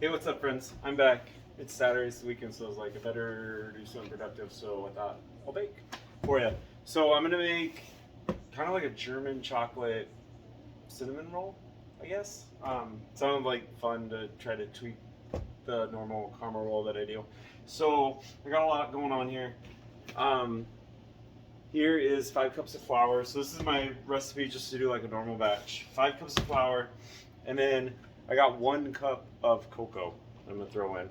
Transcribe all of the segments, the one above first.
Hey, what's up, friends? I'm back. It's Saturday, it's the weekend, so I was like, I better do something productive, so I thought I'll bake for you. So I'm gonna make kind of like a German chocolate cinnamon roll, I guess. Sounded like fun to try to tweak the normal caramel roll that I do. So I got a lot going on here. Um, Here is 5 cups of flour. So this is my recipe just to do like a normal batch. 5 cups of flour, and then I got 1 cup of cocoa I'm gonna throw in.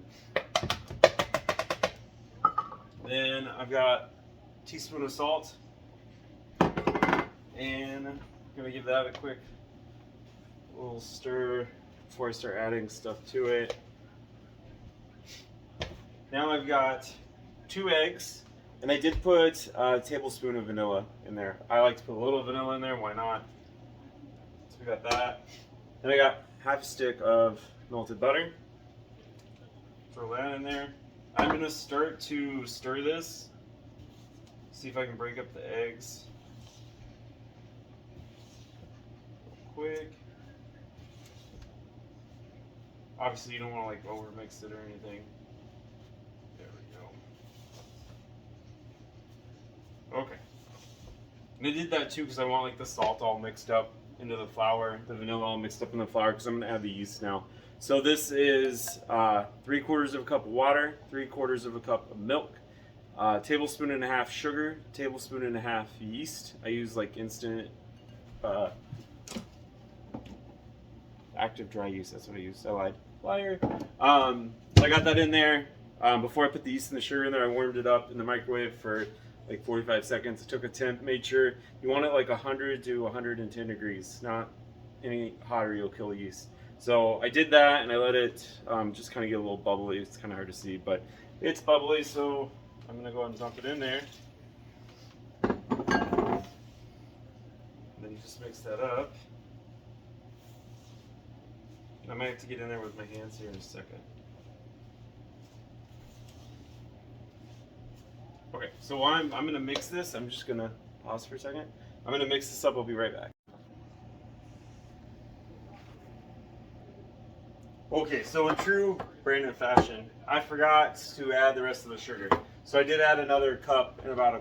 Then I've got a teaspoon of salt, and I'm gonna give that a quick little stir before I start adding stuff to it. Now I've got 2 eggs, and I did put a tablespoon of vanilla in there. I like to put a little vanilla in there, why not? So we got that. Then I got half a stick of melted butter. Throw that in there. I'm gonna start to stir this. See if I can break up the eggs. Real quick. Obviously you don't want to like over mix it or anything. There we go. Okay. And I did that too because I want like the salt all mixed up into the flour, the vanilla all mixed up in the flour, because I'm gonna add the yeast now. So this is 3/4 of a cup of water, 3/4 of a cup of milk, tablespoon and a half sugar, tablespoon and a half yeast. I use like instant active dry yeast. That's what I use. I lied. Liar. So I got that in there. Before I put the yeast and the sugar in there, I warmed it up in the microwave for like 45 seconds. I took a temp, made sure you want it like 100 to 110 degrees, not any hotter, you'll kill the yeast. So I did that, and I let it just kind of get a little bubbly. It's kind of hard to see, but it's bubbly, so I'm gonna go ahead and dump it in there. And then you just mix that up. I might have to get in there with my hands here in a second. Okay, so while I'm going to mix this, I'm just going to pause for a second. I'm going to mix this up. I'll be right back. Okay, so in true Brandon fashion, I forgot to add the rest of the sugar. So I did add another cup and about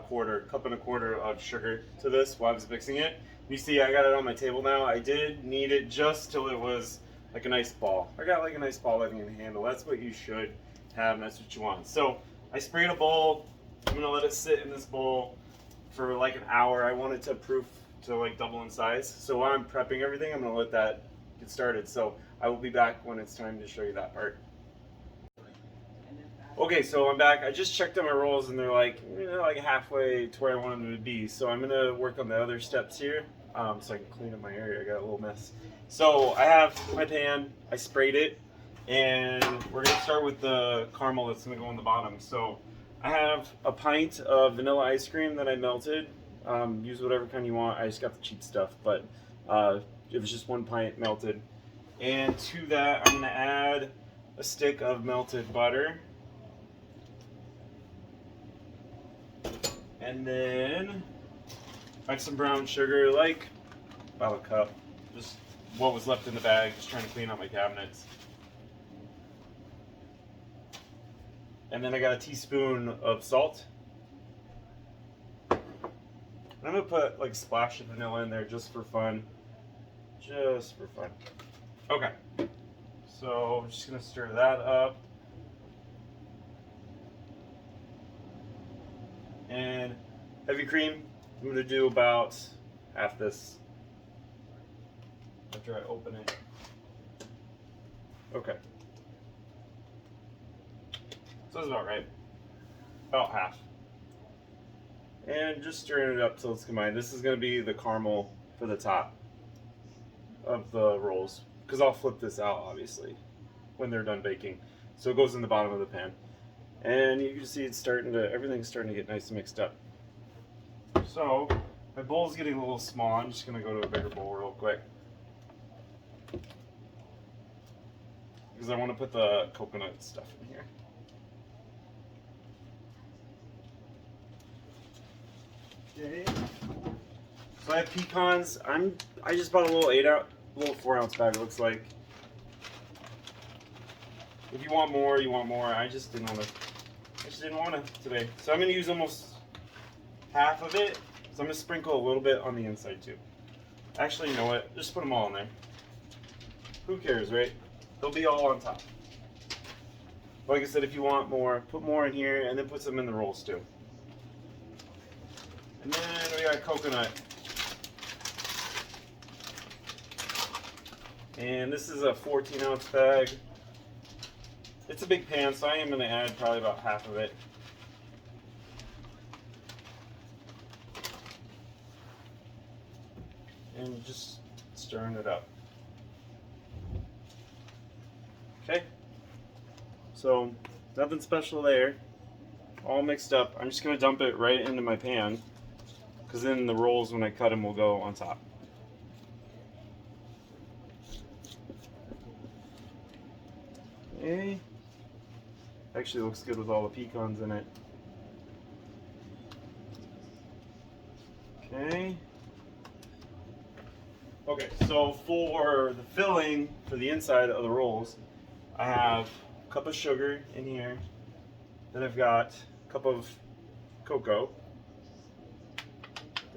cup and a quarter of sugar to this while I was mixing it. You see, I got it on my table now. I did knead it just till it was like a nice ball. I got like a nice ball that I can handle. That's what you should have, and that's what you want. So I sprayed a bowl. I'm gonna let it sit in this bowl for like an hour. I want it to proof to like double in size. So while I'm prepping everything, I'm gonna let that get started. So I will be back when it's time to show you that part. Okay, so I'm back. I just checked on my rolls, and they're like, like halfway to where I want them to be. So I'm gonna work on the other steps here, so I can clean up my area. I got a little mess. So I have my pan. I sprayed it, and we're gonna start with the caramel that's gonna go on the bottom. So I have a pint of vanilla ice cream that I melted. Use whatever kind you want. I just got the cheap stuff, but it was just 1 pint melted. And to that, I'm gonna add a stick of melted butter. And then add some brown sugar, like about a cup. Just what was left in the bag, just trying to clean out my cabinets. And then I got a teaspoon of salt. And I'm gonna put like a splash of vanilla in there just for fun. Just for fun. Okay. So I'm just gonna stir that up. And heavy cream, I'm gonna do about half this after I open it. Okay. So that's about right. About half. And just stirring it up till it's combined. This is gonna be the caramel for the top of the rolls, because I'll flip this out obviously when they're done baking. So it goes in the bottom of the pan. And you can see it's everything's starting to get nice and mixed up. So my bowl's getting a little small. I'm just gonna go to a bigger bowl real quick, because I want to put the coconut stuff in here. Okay. So I have pecans. I just bought a little 4 ounce bag, it looks like. If you want more, you want more. I just didn't want to today. So I'm gonna use almost half of it. So I'm gonna sprinkle a little bit on the inside too. Actually, you know what? Just put them all in there. Who cares, right? They'll be all on top. Like I said, if you want more, put more in here and then put some in the rolls too. And then we got coconut. And this is a 14-ounce bag. It's a big pan, so I am going to add probably about half of it. And just stirring it up. Okay. So, nothing special there. All mixed up. I'm just going to dump it right into my pan, because then the rolls, when I cut them, will go on top. Okay. Actually looks good with all the pecans in it. Okay. Okay, so for the filling for the inside of the rolls, I have a cup of sugar in here. Then I've got a cup of cocoa.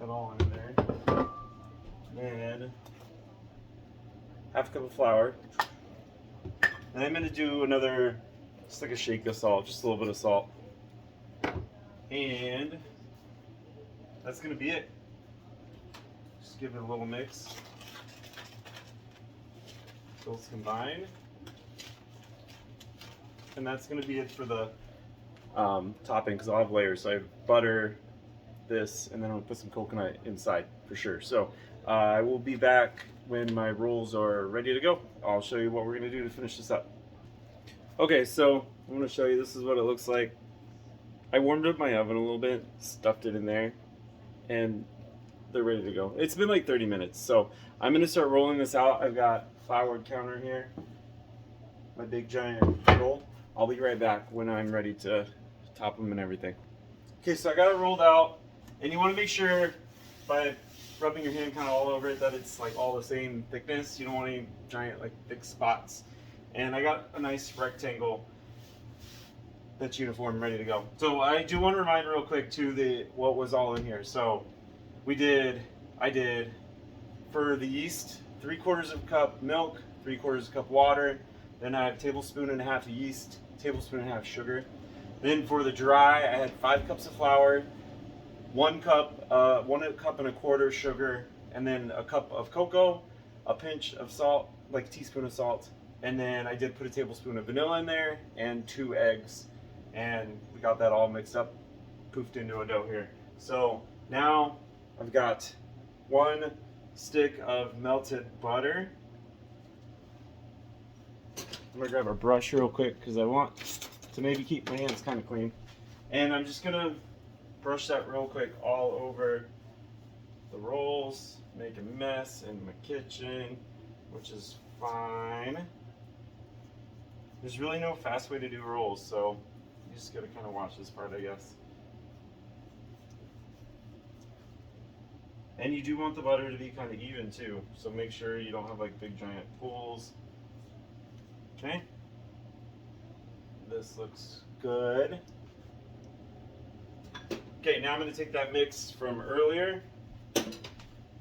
Got all in there. And half a cup of flour. And I'm going to do another, just like a shake of salt, just a little bit of salt. And that's going to be it. Just give it a little mix. Those combine. And that's going to be it for the topping, because I'll have layers. So I have butter, this, and then I'm going to put some coconut inside for sure. So I will be back when my rolls are ready to go. I'll show you what we're going to do to finish this up. Okay, so I'm going to show you, this is what it looks like. I warmed up my oven a little bit, stuffed it in there, and they're ready to go. It's been like 30 minutes, so I'm going to start rolling this out. I've got floured counter here, my big giant roll. I'll be right back when I'm ready to top them and everything. Okay, so I got it rolled out, and you want to make sure by rubbing your hand kind of all over it that it's like all the same thickness. You don't want any giant like thick spots. And I got a nice rectangle that's uniform, ready to go. So I do want to remind real quick too what was all in here. So I did for the yeast 3/4 cup milk, 3/4 cup water. Then I have 1.5 tablespoons of yeast, 1.5 tablespoons sugar. Then for the dry, I had 5 cups of flour, 1 cup, 1.25 cups sugar, and then a cup of cocoa, a pinch of salt, like a teaspoon of salt. And then I did put 1 tablespoon of vanilla in there and 2 eggs. And we got that all mixed up, poofed into a dough here. So now I've got 1 stick of melted butter. I'm gonna grab a brush real quick because I want to maybe keep my hands kind of clean. And I'm just gonna brush that real quick all over the rolls, make a mess in my kitchen, which is fine. There's really no fast way to do rolls, so you just gotta kind of watch this part, I guess. And you do want the butter to be kind of even too, so make sure you don't have like big giant pools. Okay, this looks good. Okay, now I'm going to take that mix from earlier.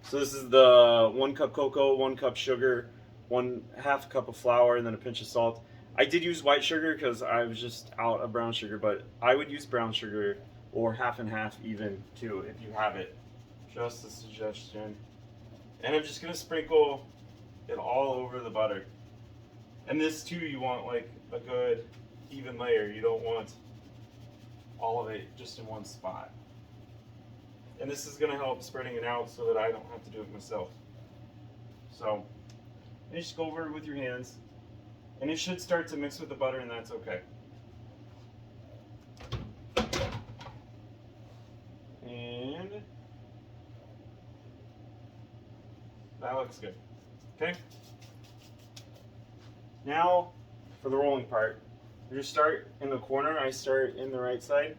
So this is the 1 cup cocoa, 1 cup sugar, 1/2 cup of flour, and then a pinch of salt. I did use white sugar because I was just out of brown sugar, but I would use brown sugar or half and half even too if you have it. Just a suggestion. And I'm just going to sprinkle it all over the butter. And this too, you want like a good even layer. You don't want all of it just in one spot. And this is going to help spreading it out so that I don't have to do it myself. So you just go over it with your hands, and it should start to mix with the butter, and that's okay. And that looks good. Okay. Now for the rolling part. You just start in the corner. I start in the right side,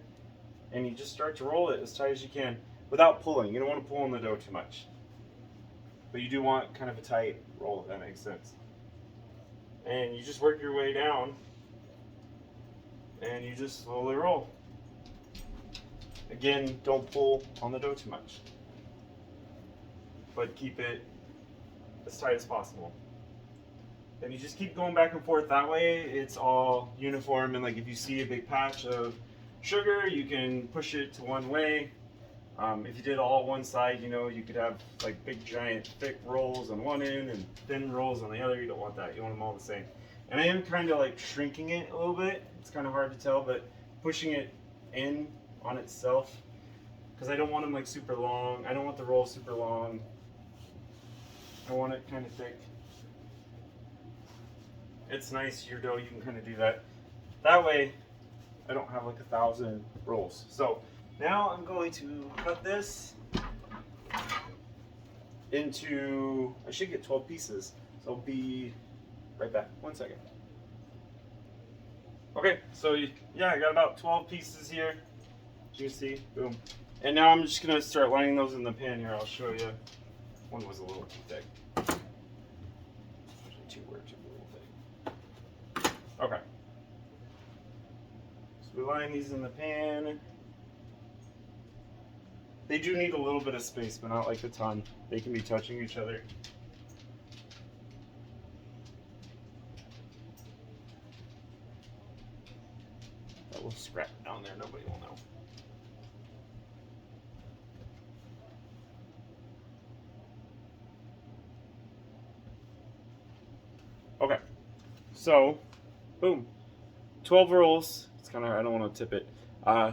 and you just start to roll it as tight as you can without pulling. You don't want to pull in the dough too much, but you do want kind of a tight roll, if that makes sense. And you just work your way down and you just slowly roll. Again, don't pull on the dough too much, but keep it as tight as possible. And you just keep going back and forth. That way it's all uniform, and like if you see a big patch of sugar, you can push it to one way. If you did all one side, you know, you could have like big giant thick rolls on one end and thin rolls on the other. You don't want that. You want them all the same. And I am kind of like shrinking it a little bit. It's kind of hard to tell, but pushing it in on itself, because I don't want them like super long. I don't want the roll super long. I want it kind of thick. It's nice, your dough, you can kind of do that. That way, I don't have like 1,000 rolls. So now I'm going to cut this into, I should get 12 pieces. So I'll be right back. 1 second. Okay, so yeah, I got about 12 pieces here. As you can see, boom. And now I'm just gonna start lining those in the pan here. I'll show you. One was a little too thick. Two were too little thick. Okay. So we line these in the pan. They do need a little bit of space, but not like a ton. They can be touching each other. That little scrap down there, nobody will know. Okay, so boom, 12 rolls. It's kind of, I don't want to tip it.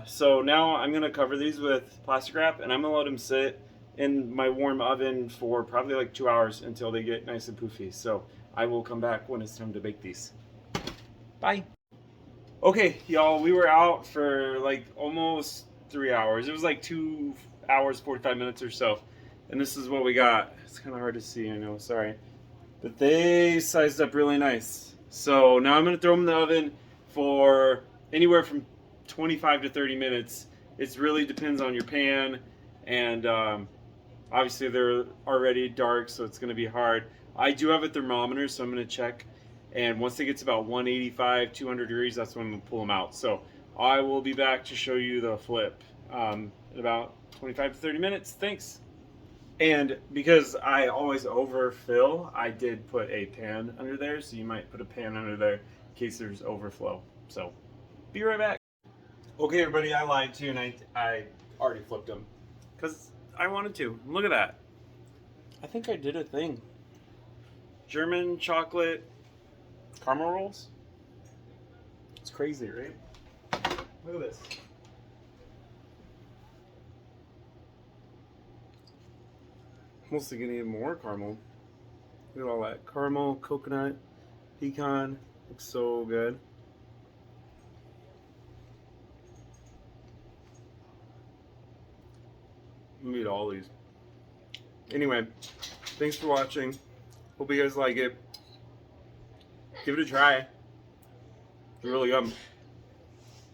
So now I'm gonna cover these with plastic wrap, and I'm gonna let them sit in my warm oven for probably like 2 hours until they get nice and poofy. So I will come back when it's time to bake these. Bye. Okay, y'all, we were out for like almost 3 hours. It was like 2 hours, 45 minutes or so. And this is what we got. It's kind of hard to see, I know, sorry. But they sized up really nice. So now I'm going to throw them in the oven for anywhere from 25 to 30 minutes. It really depends on your pan, and obviously they're already dark, so it's going to be hard. I do have a thermometer, so I'm going to check, and once it gets about 185, 200 degrees, that's when I'm going to pull them out. So I will be back to show you the flip in about 25 to 30 minutes. Thanks. And because I always overfill, I did put a pan under there, so you might put a pan under there in case there's overflow. So, be right back. Okay, everybody, I lied to you, and I already flipped them because I wanted to. Look at that. I think I did a thing. German chocolate caramel rolls. It's crazy, right? Look at this. Mostly gonna need more caramel. Look at all that caramel, coconut, pecan. Looks so good. I'm gonna eat all these. Anyway, thanks for watching. Hope you guys like it. Give it a try. It's really good.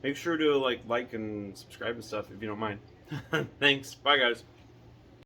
Make sure to like and subscribe and stuff if you don't mind. Thanks. Bye, guys.